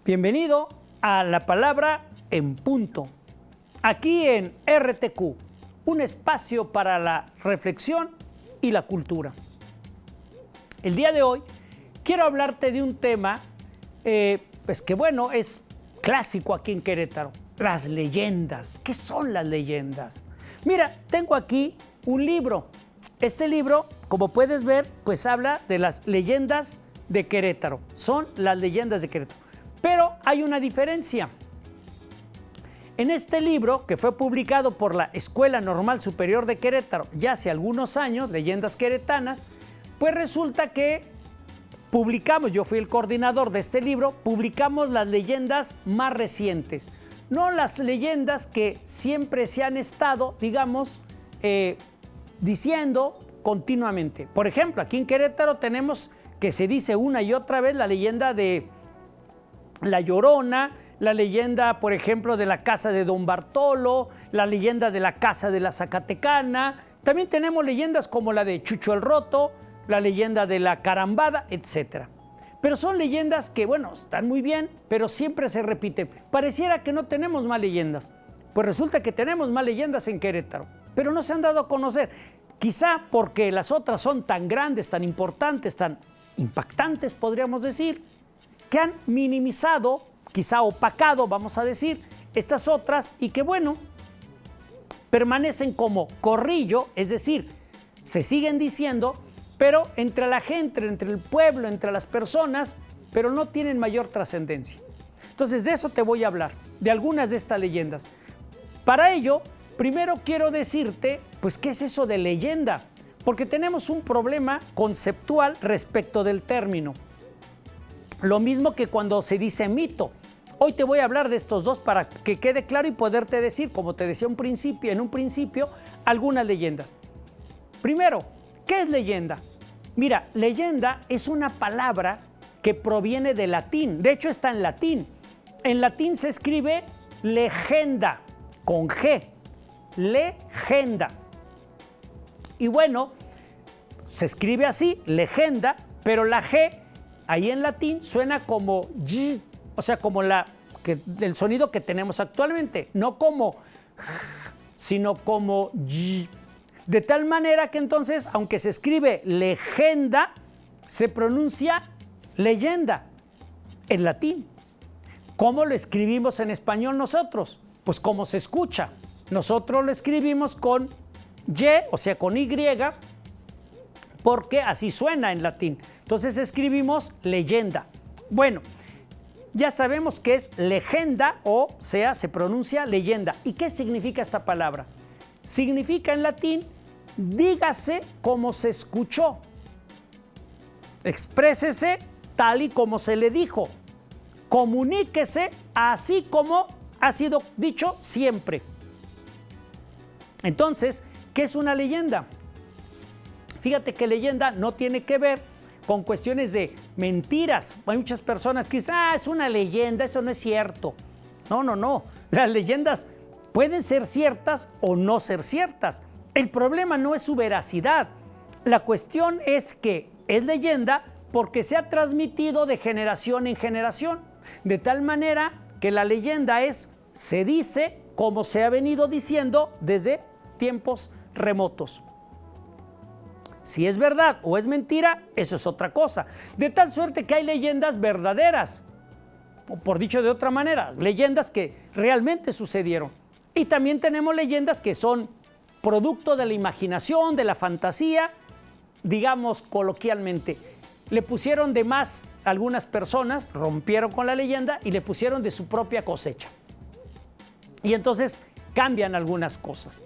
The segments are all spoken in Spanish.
Bienvenido a La Palabra en Punto, aquí en RTQ, un espacio para la reflexión y la cultura. El día de hoy quiero hablarte de un tema pues que bueno, es clásico aquí en Querétaro, las leyendas. ¿Qué son las leyendas? Mira, tengo aquí un libro. Este libro, como puedes ver, pues habla de las leyendas de Querétaro. Son las leyendas de Querétaro. Pero hay una diferencia. En este libro, que fue publicado por la Escuela Normal Superior de Querétaro ya hace algunos años, Leyendas Queretanas, pues resulta que yo fui el coordinador de este libro, publicamos las leyendas más recientes, no las leyendas que siempre se han estado, digamos, diciendo continuamente. Por ejemplo, aquí en Querétaro tenemos que se dice una y otra vez la leyenda de La Llorona, la leyenda, por ejemplo, de la casa de Don Bartolo, la leyenda de la casa de la Zacatecana. También tenemos leyendas como la de Chucho el Roto, la leyenda de la Carambada, etc. Pero son leyendas que, bueno, están muy bien, pero siempre se repiten. Pareciera que no tenemos más leyendas. Pues resulta que tenemos más leyendas en Querétaro, pero no se han dado a conocer. Quizá porque las otras son tan grandes, tan importantes, tan impactantes, podríamos decir, que han minimizado, quizá opacado, vamos a decir, estas otras y que, bueno, permanecen como corrillo, es decir, se siguen diciendo, pero entre la gente, entre el pueblo, entre las personas, pero no tienen mayor trascendencia. Entonces, de eso te voy a hablar, de algunas de estas leyendas. Para ello, primero quiero decirte, pues, ¿qué es eso de leyenda? Porque tenemos un problema conceptual respecto del término. Lo mismo que cuando se dice mito. Hoy te voy a hablar de estos dos para que quede claro y poderte decir, como te decía en un principio, algunas leyendas. Primero, ¿qué es leyenda? Mira, leyenda es una palabra que proviene del latín. De hecho, está en latín. En latín se escribe legenda, con G. Legenda. Y bueno, se escribe así, legenda, pero la G ahí en latín suena como G, o sea, como el sonido que tenemos actualmente, no como sino como G. De tal manera que entonces, aunque se escribe legenda, se pronuncia leyenda en latín. ¿Cómo lo escribimos en español nosotros? Pues como se escucha. Nosotros lo escribimos con Y, o sea, con Y, porque así suena en latín. Entonces escribimos leyenda. Bueno, ya sabemos que es legenda, o sea, se pronuncia leyenda. ¿Y qué significa esta palabra? Significa en latín, dígase como se escuchó. Exprésese tal y como se le dijo. Comuníquese así como ha sido dicho siempre. Entonces, ¿qué es una leyenda? Fíjate que leyenda no tiene que ver con cuestiones de mentiras. Hay muchas personas que dicen, es una leyenda, eso no es cierto. No. Las leyendas pueden ser ciertas o no ser ciertas. El problema no es su veracidad. La cuestión es que es leyenda porque se ha transmitido de generación en generación. De tal manera que la leyenda se dice como se ha venido diciendo desde tiempos remotos. Si es verdad o es mentira, eso es otra cosa. De tal suerte que hay leyendas verdaderas, o por dicho de otra manera, leyendas que realmente sucedieron. Y también tenemos leyendas que son producto de la imaginación, de la fantasía, digamos coloquialmente. Le pusieron de más algunas personas, rompieron con la leyenda y le pusieron de su propia cosecha. Y entonces cambian algunas cosas.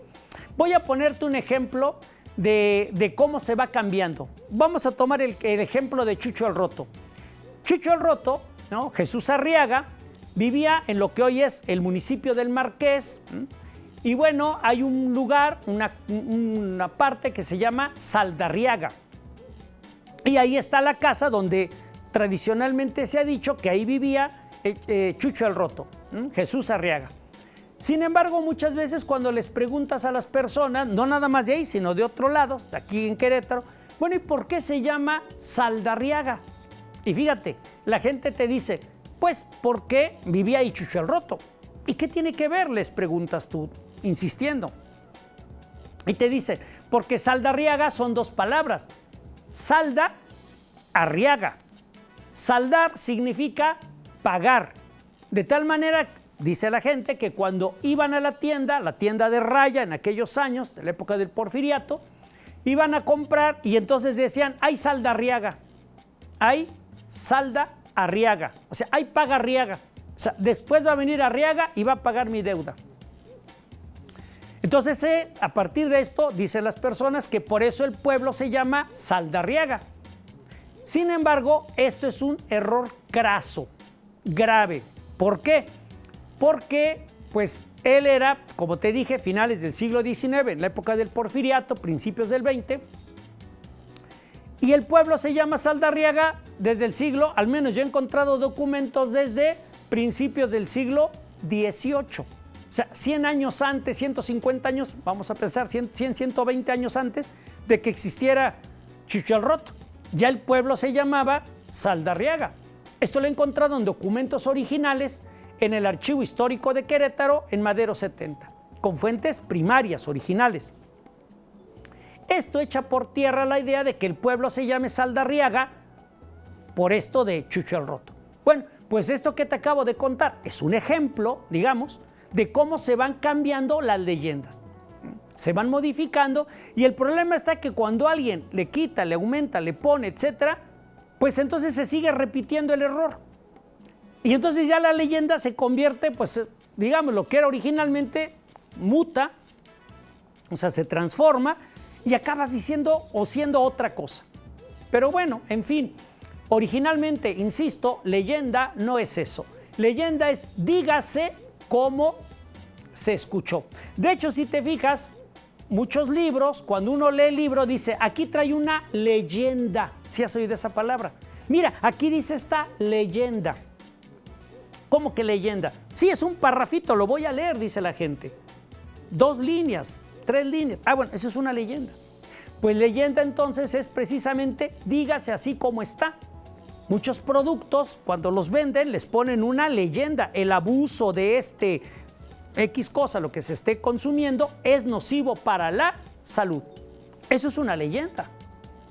Voy a ponerte un ejemplo de cómo se va cambiando. Vamos a tomar el ejemplo de Chucho el Roto. Chucho el Roto, ¿no? Jesús Arriaga, vivía en lo que hoy es el municipio del Marqués. Y bueno, hay un lugar, una parte que se llama Saldarriaga. Y ahí está la casa donde tradicionalmente se ha dicho que ahí vivía Chucho el Roto, Jesús Arriaga. Sin embargo, muchas veces cuando les preguntas a las personas, no nada más de ahí, sino de otros lados, de aquí en Querétaro, bueno, ¿y por qué se llama Saldarriaga? Y fíjate, la gente te dice, Pues porque vivía ahí Chucho el Roto. ¿Y qué tiene que ver?, les preguntas tú, insistiendo. Y te dicen, porque saldarriaga son dos palabras. Salda, arriaga. Saldar significa pagar. De tal manera, dice la gente, que cuando iban a la tienda de raya en aquellos años, de la época del Porfiriato, iban a comprar y entonces decían, hay salda arriaga. Hay salda arriaga. O sea, hay paga arriaga. O sea, después va a venir Arriaga y va a pagar mi deuda. Entonces, a partir de esto, dicen las personas que por eso el pueblo se llama Saldarriaga. Sin embargo, esto es un error craso, grave. ¿Por qué? Porque, pues, él era, como te dije, finales del siglo XIX, en la época del Porfiriato, principios del XX, y el pueblo se llama Saldarriaga desde el siglo, al menos yo he encontrado documentos desde principios del siglo XVIII. O sea, 100 años antes, 150 años, vamos a pensar, 120 años antes de que existiera Chucho el Roto. Ya el pueblo se llamaba Saldarriaga. Esto lo he encontrado en documentos originales en el Archivo Histórico de Querétaro, en Madero 70, con fuentes primarias, originales. Esto echa por tierra la idea de que el pueblo se llame Saldarriaga por esto de Chucho el Roto. Bueno, pues esto que te acabo de contar es un ejemplo, digamos, de cómo se van cambiando las leyendas. Se van modificando y el problema está que cuando alguien le quita, le aumenta, le pone, etcétera, pues entonces se sigue repitiendo el error. Y entonces ya la leyenda se convierte, pues, digamos, lo que era originalmente, muta, o sea, se transforma y acabas diciendo o siendo otra cosa. Pero bueno, en fin, originalmente, insisto, leyenda no es eso. Leyenda es dígase como se escuchó. De hecho, si te fijas, muchos libros, cuando uno lee el libro, dice, aquí trae una leyenda. ¿Sí has oído esa palabra? Mira, aquí dice esta leyenda. ¿Cómo que leyenda? Sí, es un parrafito, lo voy a leer, dice la gente. 2 líneas, 3 líneas. Ah, bueno, eso es una leyenda. Pues leyenda entonces es precisamente dígase así como está. Muchos productos, cuando los venden, les ponen una leyenda. El abuso de este X cosa, lo que se esté consumiendo, es nocivo para la salud. Eso es una leyenda.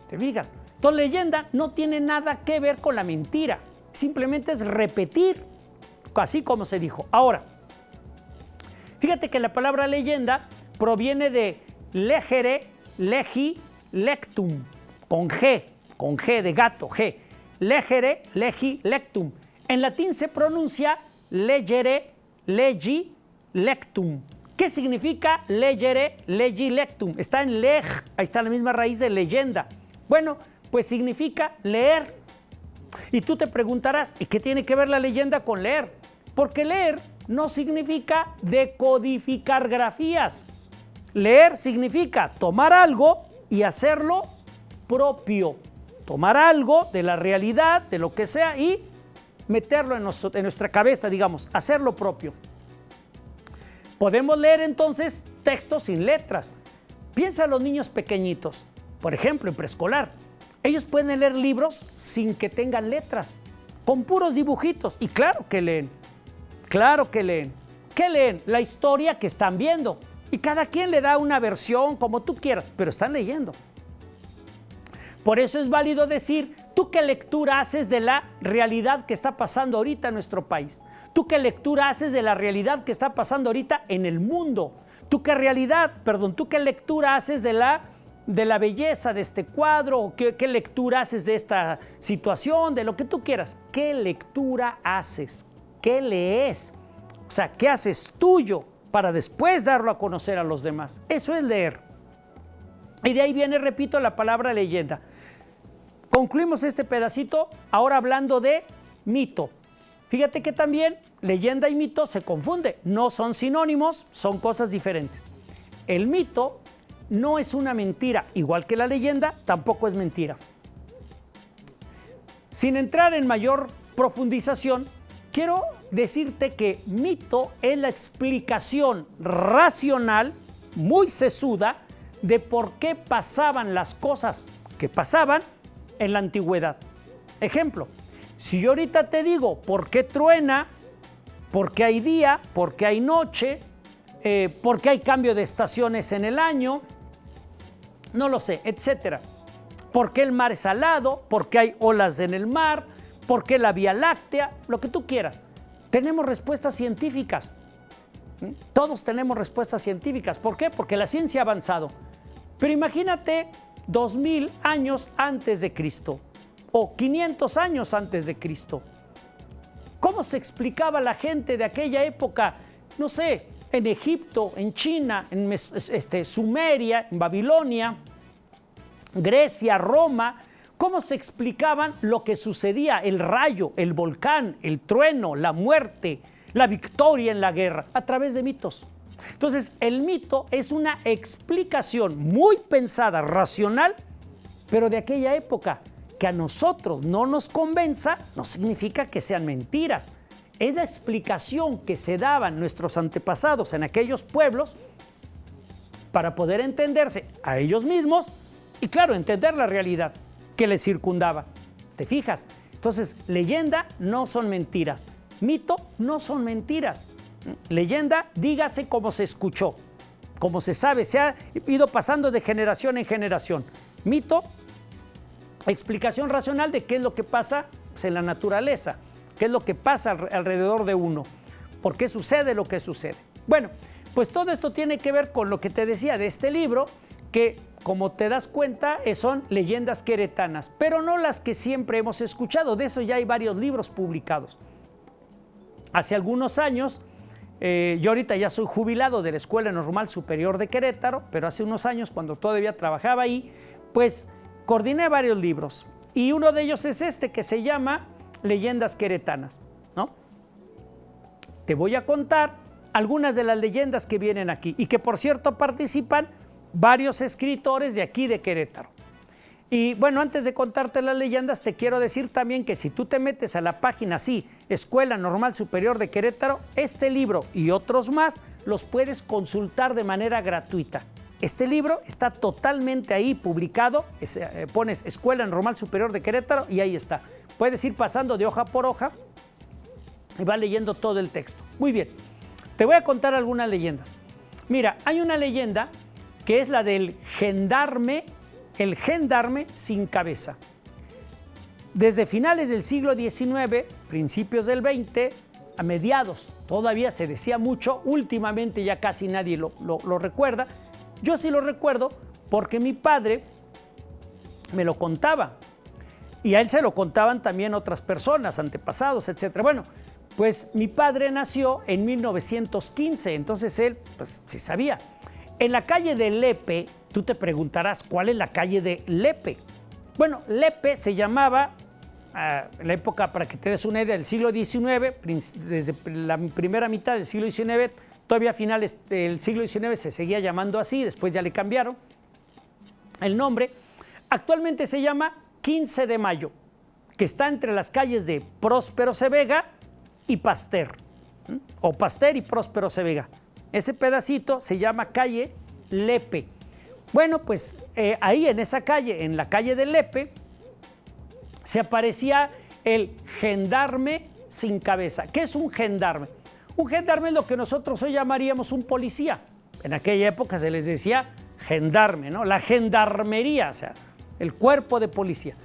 ¿Te fijas? Entonces, leyenda no tiene nada que ver con la mentira. Simplemente es repetir, así como se dijo. Ahora, fíjate que la palabra leyenda proviene de legere, legi, lectum, con G de gato, G. Legere, legi, lectum. En latín se pronuncia legere, legi, lectum. ¿Qué significa legere, legi, lectum? Está en leg, ahí está la misma raíz de leyenda. Bueno, pues significa leer. Y tú te preguntarás, ¿y qué tiene que ver la leyenda con leer? Porque leer no significa decodificar grafías. Leer significa tomar algo y hacerlo propio. Tomar algo de la realidad, de lo que sea, y meterlo en nuestra cabeza, digamos, hacerlo propio. Podemos leer entonces textos sin letras. Piensa en los niños pequeñitos, por ejemplo, en preescolar. Ellos pueden leer libros sin que tengan letras, con puros dibujitos. Y claro que leen, claro que leen. ¿Qué leen? La historia que están viendo. Y cada quien le da una versión como tú quieras, pero están leyendo. Por eso es válido decir, ¿tú qué lectura haces de la realidad que está pasando ahorita en nuestro país? ¿Tú qué lectura haces de la realidad que está pasando ahorita en el mundo? ¿Tú qué lectura haces de la belleza de este cuadro? ¿Qué lectura haces de esta situación? De lo que tú quieras. ¿Qué lectura haces? ¿Qué lees? O sea, ¿qué haces tuyo para después darlo a conocer a los demás? Eso es leer. Y de ahí viene, repito, la palabra leyenda. Concluimos este pedacito ahora hablando de mito. Fíjate que también leyenda y mito se confunden. No son sinónimos, son cosas diferentes. El mito no es una mentira, igual que la leyenda tampoco es mentira. Sin entrar en mayor profundización, quiero decirte que mito es la explicación racional, muy sesuda, de por qué pasaban las cosas que pasaban en la antigüedad. Ejemplo, Si yo ahorita te digo por qué truena, por qué hay día, por qué hay noche, por qué hay cambio de estaciones en el año, no lo sé, etcétera. ¿Por qué el mar es salado? ¿Por qué hay olas en el mar? ¿Por qué la Vía Láctea? Lo que tú quieras. Tenemos respuestas científicas. Todos tenemos respuestas científicas. ¿Por qué? Porque la ciencia ha avanzado. Pero imagínate 2000 años antes de Cristo o 500 años antes de Cristo. ¿Cómo se explicaba la gente de aquella época? No sé, en Egipto, en China, en Sumeria, en Babilonia, Grecia, Roma. ¿Cómo se explicaban lo que sucedía? El rayo, el volcán, el trueno, la muerte, la victoria en la guerra, a través de mitos. Entonces, el mito es una explicación muy pensada, racional, pero de aquella época. Que a nosotros no nos convenza, no significa que sean mentiras. Es la explicación que se daban nuestros antepasados en aquellos pueblos para poder entenderse a ellos mismos y, claro, entender la realidad que les circundaba. ¿Te fijas? Entonces, leyenda no son mentiras. Mito no son mentiras. Leyenda, dígase como se escuchó, como se sabe, se ha ido pasando de generación en generación. Mito, explicación racional de qué es lo que pasa en la naturaleza, qué es lo que pasa alrededor de uno, por qué sucede lo que sucede. Bueno, pues todo esto tiene que ver con lo que te decía de este libro, que como te das cuenta son leyendas queretanas, pero no las que siempre hemos escuchado. De eso ya hay varios libros publicados. Hace algunos años, yo ahorita ya soy jubilado de la Escuela Normal Superior de Querétaro, pero hace unos años, cuando todavía trabajaba ahí, pues coordiné varios libros y uno de ellos es este que se llama Leyendas Queretanas, ¿no? Te voy a contar algunas de las leyendas que vienen aquí y que, por cierto, participan varios escritores de aquí de Querétaro. Y bueno, antes de contarte las leyendas, te quiero decir también que si tú te metes a la página, sí, Escuela Normal Superior de Querétaro, este libro y otros más los puedes consultar de manera gratuita. Este libro está totalmente ahí publicado, pones Escuela Normal Superior de Querétaro y ahí está. Puedes ir pasando de hoja por hoja y va leyendo todo el texto. Muy bien, te voy a contar algunas leyendas. Mira, hay una leyenda que es la del gendarme, el gendarme sin cabeza. Desde finales del siglo XIX, principios del XX, a mediados, todavía se decía mucho, últimamente ya casi nadie lo recuerda. Yo sí lo recuerdo porque mi padre me lo contaba y a él se lo contaban también otras personas, antepasados, etc. Bueno, pues mi padre nació en 1915, entonces él pues sí sabía. En la calle de Lepe, tú te preguntarás, ¿cuál es la calle de Lepe? Bueno, Lepe se llamaba, la época, para que te des una idea, del siglo XIX, desde la primera mitad del siglo XIX, todavía a finales del siglo XIX se seguía llamando así, después ya le cambiaron el nombre. Actualmente se llama 15 de Mayo, que está entre las calles de Próspero Sevega y Pasteur, o Pasteur y Próspero Sevega. Ese pedacito se llama calle Lepe. Bueno, pues ahí en esa calle, en la calle de Lepe, se aparecía el gendarme sin cabeza. ¿Qué es un gendarme? Un gendarme es lo que nosotros hoy llamaríamos un policía. En aquella época se les decía gendarme, ¿no? La gendarmería, o sea, el cuerpo de policía.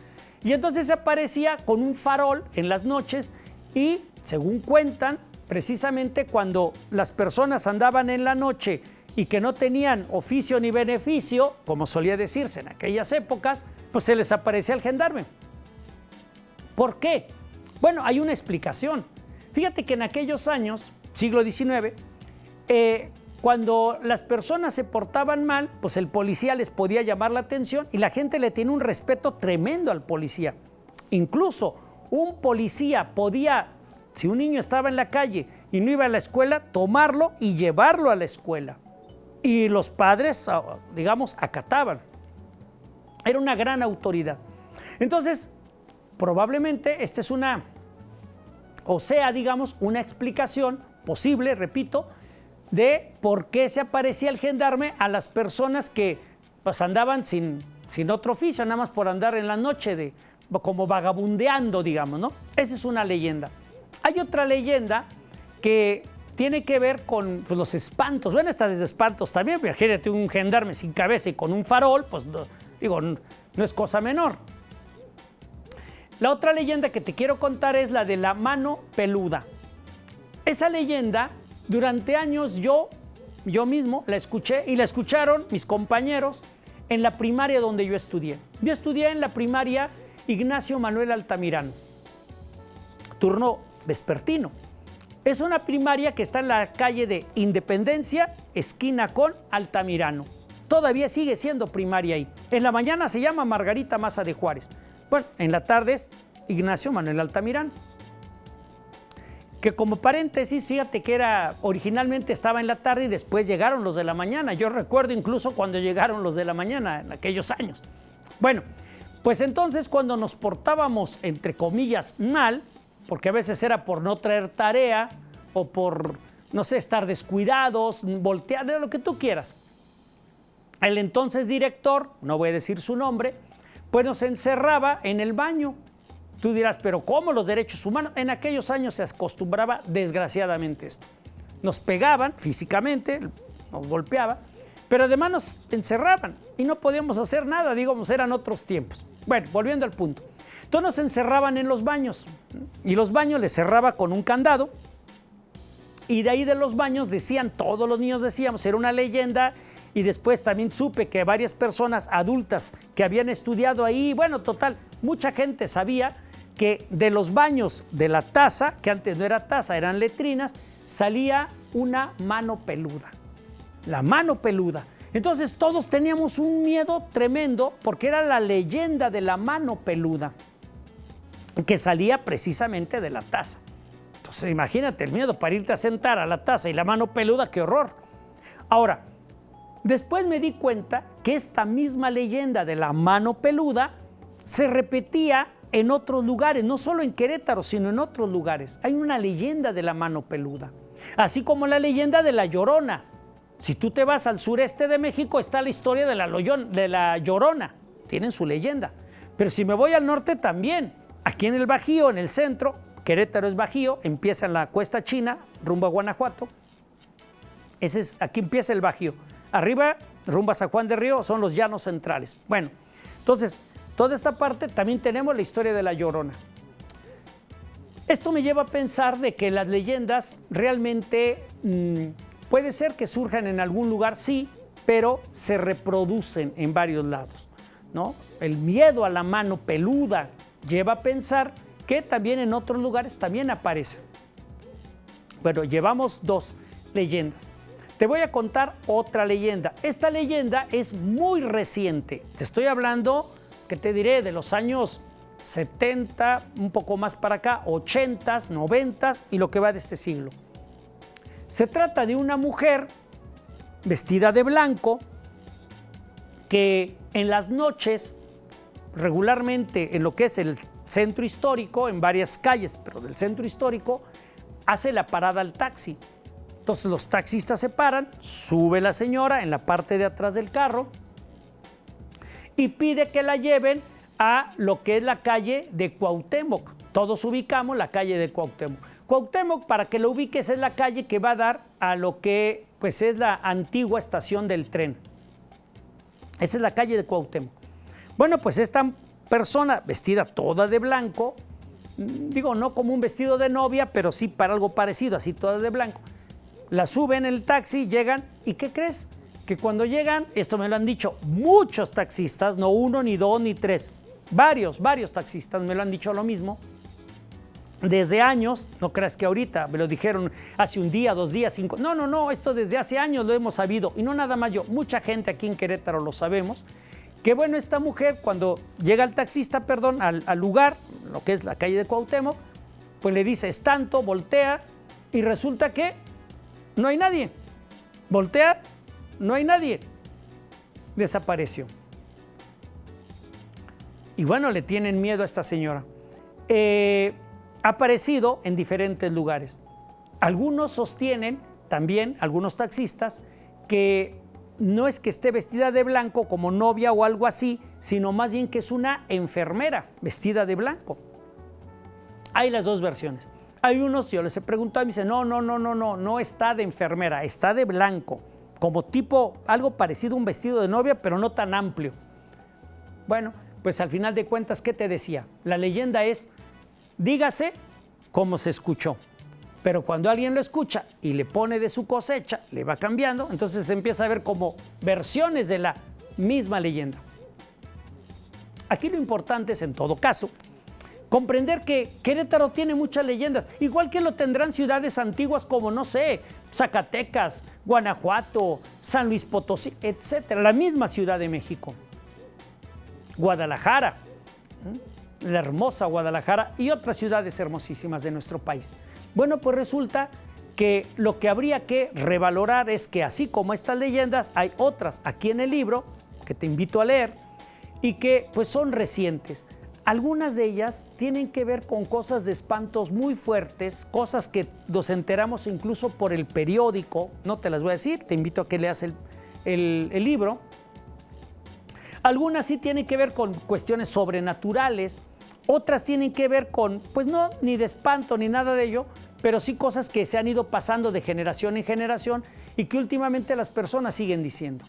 Y entonces se aparecía con un farol en las noches y, según cuentan, precisamente cuando las personas andaban en la noche y que no tenían oficio ni beneficio, como solía decirse en aquellas épocas, pues se les aparecía el gendarme. ¿Por qué? Bueno, hay una explicación. Fíjate que en aquellos años, siglo XIX, cuando las personas se portaban mal, pues el policía les podía llamar la atención y la gente le tiene un respeto tremendo al policía. Incluso un policía podía, si un niño estaba en la calle y no iba a la escuela, tomarlo y llevarlo a la escuela. Y los padres, digamos, acataban. Era una gran autoridad. Entonces, probablemente esta es una explicación posible, repito, de por qué se aparecía el gendarme a las personas que pues, andaban sin otro oficio, nada más por andar en la noche como vagabundeando, digamos, ¿no? Esa es una leyenda. Hay otra leyenda que tiene que ver con pues, los espantos. Bueno, esta de espantos también. Imagínate un gendarme sin cabeza y con un farol, pues no es cosa menor. La otra leyenda que te quiero contar es la de la mano peluda. Esa leyenda, durante años yo mismo la escuché y la escucharon mis compañeros en la primaria donde yo estudié. Yo estudié en la primaria Ignacio Manuel Altamirano, turno vespertino. Es una primaria que está en la calle de Independencia, esquina con Altamirano. Todavía sigue siendo primaria ahí. En la mañana se llama Margarita Maza de Juárez. Bueno, en la tarde es Ignacio Manuel Altamirano. Que como paréntesis, fíjate que originalmente estaba en la tarde y después llegaron los de la mañana. Yo recuerdo incluso cuando llegaron los de la mañana en aquellos años. Bueno, pues entonces cuando nos portábamos, entre comillas, mal, porque a veces era por no traer tarea o por, no sé, estar descuidados, voltear, de lo que tú quieras. El entonces director, no voy a decir su nombre, pues nos encerraba en el baño. Tú dirás, ¿pero cómo los derechos humanos? En aquellos años se acostumbraba desgraciadamente esto. Nos pegaban físicamente, nos golpeaba, pero además nos encerraban y no podíamos hacer nada, digamos, eran otros tiempos. Bueno, volviendo al punto. Entonces nos encerraban en los baños y los baños les cerraba con un candado y de ahí de los baños decían, todos los niños decíamos, era una leyenda y después también supe que varias personas adultas que habían estudiado ahí, bueno, total, mucha gente sabía que de los baños de la taza, que antes no era taza, eran letrinas, salía una mano peluda, la mano peluda. Entonces todos teníamos un miedo tremendo porque era la leyenda de la mano peluda que salía precisamente de la taza. Entonces imagínate el miedo para irte a sentar a la taza y la mano peluda, qué horror. Ahora, después me di cuenta que esta misma leyenda de la mano peluda se repetía en otros lugares, no solo en Querétaro, sino en otros lugares. Hay una leyenda de la mano peluda, así como la leyenda de la Llorona. Si tú te vas al sureste de México, está la historia de la Llorona, tienen su leyenda. Pero si me voy al norte también, aquí en el Bajío, en el centro, Querétaro es Bajío, empieza en la Cuesta China, rumbo a Guanajuato. Aquí empieza el Bajío. Arriba, rumbo a San Juan de Río, son los llanos centrales. Bueno, entonces, toda esta parte también tenemos la historia de la Llorona. Esto me lleva a pensar de que las leyendas realmente puede ser que surjan en algún lugar, sí, pero se reproducen en varios lados, ¿no? El miedo a la mano peluda lleva a pensar que también en otros lugares también aparece. Bueno, llevamos dos leyendas. Te voy a contar otra leyenda. Esta leyenda es muy reciente. Te estoy hablando, ¿qué te diré? De los años 70, un poco más para acá, 80s, 90s y lo que va de este siglo. Se trata de una mujer vestida de blanco que en las noches, regularmente en lo que es el centro histórico, en varias calles, pero del centro histórico, hace la parada al taxi. Entonces los taxistas se paran, sube la señora en la parte de atrás del carro y pide que la lleven a lo que es la calle de Cuauhtémoc. Todos ubicamos la calle de Cuauhtémoc. Cuauhtémoc, para que lo ubiques, es la calle que va a dar a lo que pues, es la antigua estación del tren. Esa es la calle de Cuauhtémoc. Bueno, pues esta persona vestida toda de blanco, digo, no como un vestido de novia, pero sí para algo parecido, así toda de blanco. La suben en el taxi, llegan, ¿y qué crees? Que cuando llegan, esto me lo han dicho muchos taxistas, no uno, ni dos, ni tres, varios taxistas me lo han dicho lo mismo, desde años, no creas que ahorita, me lo dijeron hace un día, 2 días, 5, no, esto desde hace años lo hemos sabido, y no nada más yo, mucha gente aquí en Querétaro lo sabemos, que bueno, esta mujer cuando llega el taxista, al lugar, lo que es la calle de Cuauhtémoc, pues le dice, es tanto, voltea, y resulta que no hay nadie. Voltea, no hay nadie. Desapareció. Y bueno, le tienen miedo a esta señora. Ha aparecido en diferentes lugares. Algunos sostienen, también algunos taxistas, que no es que esté vestida de blanco como novia o algo así, sino más bien que es una enfermera vestida de blanco. Hay las dos versiones. Hay unos, yo les he preguntado y me dicen, no está de enfermera, está de blanco, como tipo algo parecido a un vestido de novia, pero no tan amplio. Bueno, pues al final de cuentas, ¿qué te decía? La leyenda es, dígase como se escuchó. Pero cuando alguien lo escucha y le pone de su cosecha, le va cambiando, entonces se empieza a ver como versiones de la misma leyenda. Aquí lo importante es, en todo caso, comprender que Querétaro tiene muchas leyendas, igual que lo tendrán ciudades antiguas como, no sé, Zacatecas, Guanajuato, San Luis Potosí, etcétera, la misma Ciudad de México, Guadalajara, la hermosa Guadalajara y otras ciudades hermosísimas de nuestro país. Bueno, pues resulta que lo que habría que revalorar es que así como estas leyendas, hay otras aquí en el libro que te invito a leer y que pues son recientes. Algunas de ellas tienen que ver con cosas de espantos muy fuertes, cosas que nos enteramos incluso por el periódico, no te las voy a decir, te invito a que leas el libro. Algunas sí tienen que ver con cuestiones sobrenaturales, otras tienen que ver con, pues no, ni de espanto ni nada de ello, pero sí cosas que se han ido pasando de generación en generación y que últimamente las personas siguen diciendo.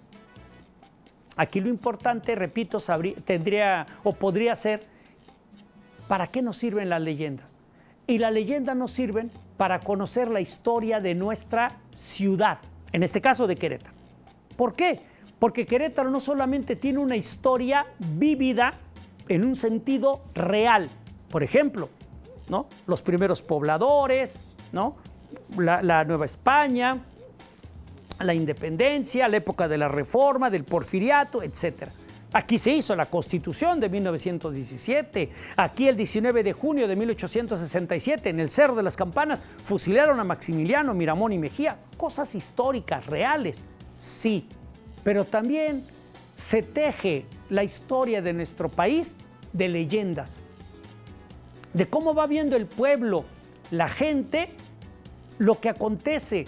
Aquí lo importante, repito, tendría o podría ser, ¿para qué nos sirven las leyendas? Y las leyendas nos sirven para conocer la historia de nuestra ciudad, en este caso de Querétaro. ¿Por qué? Porque Querétaro no solamente tiene una historia vívida en un sentido real, por ejemplo, ¿no? Los primeros pobladores, ¿no? La Nueva España, la independencia, la época de la Reforma, del Porfiriato, etc. Aquí se hizo la Constitución de 1917, aquí el 19 de junio de 1867, en el Cerro de las Campanas, fusilaron a Maximiliano, Miramón y Mejía. Cosas históricas, reales, sí, pero también se teje la historia de nuestro país de leyendas, de cómo va viendo el pueblo, la gente, lo que acontece,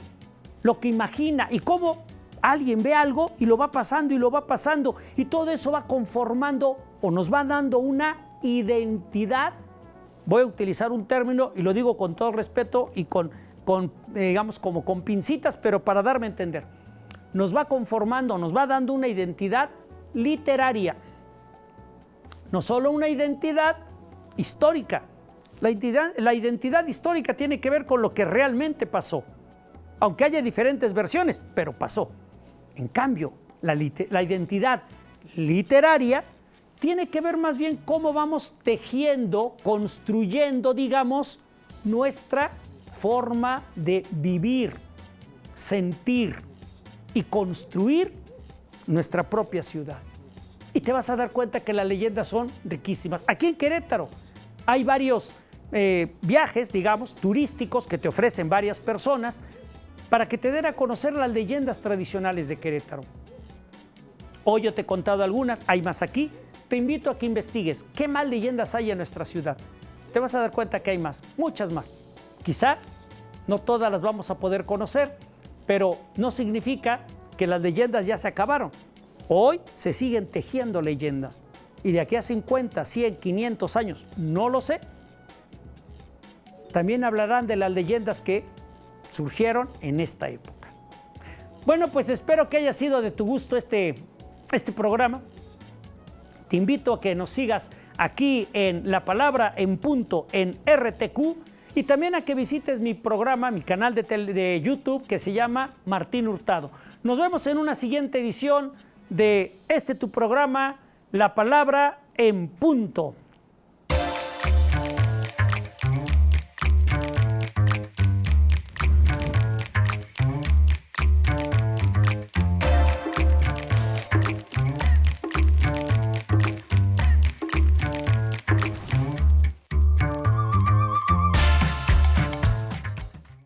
lo que imagina y cómo alguien ve algo y lo va pasando y lo va pasando y todo eso va conformando o nos va dando una identidad. Voy a utilizar un término y lo digo con todo respeto y digamos como con pincitas, pero para darme a entender. Nos va conformando, nos va dando una identidad literaria, no solo una identidad histórica. La identidad histórica tiene que ver con lo que realmente pasó, aunque haya diferentes versiones, pero pasó. En cambio, la identidad literaria tiene que ver más bien cómo vamos tejiendo, construyendo, digamos, nuestra forma de vivir, sentir y construir nuestra propia ciudad. Y te vas a dar cuenta que las leyendas son riquísimas. Aquí en Querétaro hay varios viajes, digamos, turísticos que te ofrecen varias personas para que te den a conocer las leyendas tradicionales de Querétaro. Hoy yo te he contado algunas, hay más aquí. Te invito a que investigues qué más leyendas hay en nuestra ciudad. Te vas a dar cuenta que hay más, muchas más. Quizá no todas las vamos a poder conocer, pero no significa que las leyendas ya se acabaron. Hoy se siguen tejiendo leyendas y de aquí a 50, 100, 500 años, no lo sé, también hablarán de las leyendas que surgieron en esta época. Bueno, pues espero que haya sido de tu gusto este programa. Te invito a que nos sigas aquí en La Palabra en Punto en RTQ y también a que visites mi programa, mi canal de YouTube que se llama Martín Hurtado. Nos vemos en una siguiente edición de tu programa, La Palabra en Punto.